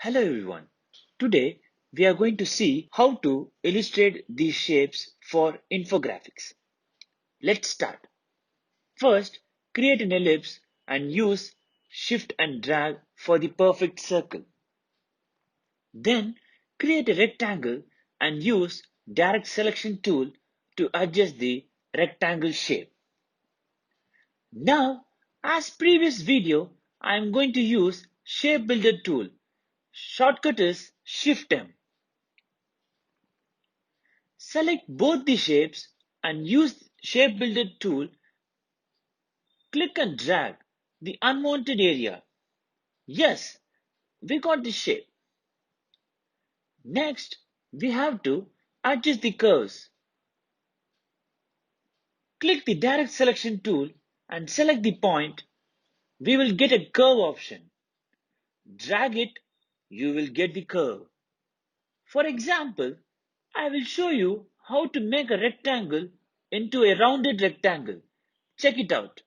Hello everyone. Today we are going to see how to illustrate these shapes for infographics. Let's start. First, create an ellipse and use shift and drag for the perfect circle. Then create a rectangle and use direct selection tool to adjust the rectangle shape. Now, as previous video, I am going to use shape builder tool. Shortcut is shift M. Select both the shapes and use Shape Builder tool. Click and drag the unwanted area. Yes, we got the shape. Next, we have to adjust the curves. Click the direct selection tool and select the point. We will get a curve option. Drag it, you will get the curve. For example, I will show you how to make a rectangle into a rounded rectangle. Check it out.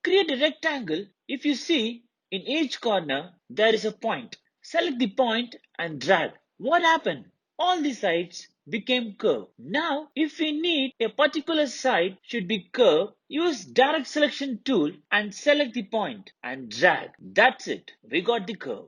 Create a rectangle. If you see in each corner there is a point. Select the point and drag. What happened? All the sides became curved. Now if we need a particular side should be curved, use direct selection tool and select the point and drag. That's it. We got the curve.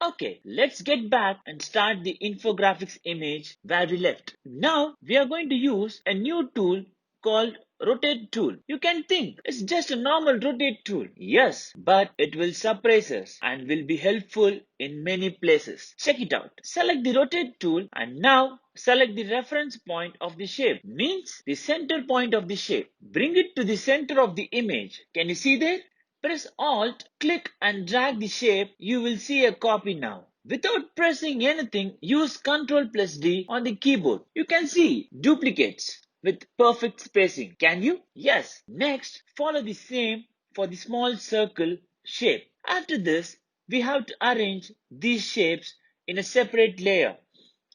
Okay, let's get back and start the infographics image where we left. Now we are going to use a new tool called rotate tool. You can think it's just a normal rotate tool. Yes, but it will surprise us and will be helpful in many places. Check it out. Select the rotate tool and now select the reference point of the shape. Means the center point of the shape. Bring it to the center of the image. Can you see there? Press Alt, click and drag the shape. You will see a copy now. Without pressing anything, use Ctrl plus D on the keyboard. You can see duplicates with perfect spacing. Can you? Yes. Next, follow the same for the small circle shape. After this, we have to arrange these shapes in a separate layer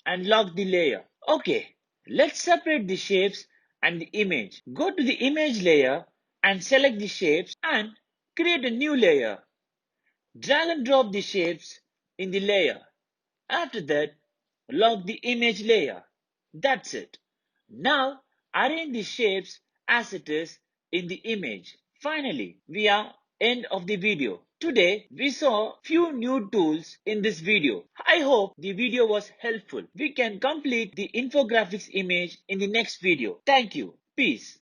and lock the layer. Okay, let's separate the shapes and the image. Go to the image layer and select the shapes and create a new layer. Drag and drop the shapes in the layer. After that, lock the image layer. That's it. Now, arrange the shapes as it is in the image. Finally, we are end of the video. Today, we saw few new tools in this video. I hope the video was helpful. We can complete the infographics image in the next video. Thank you. Peace.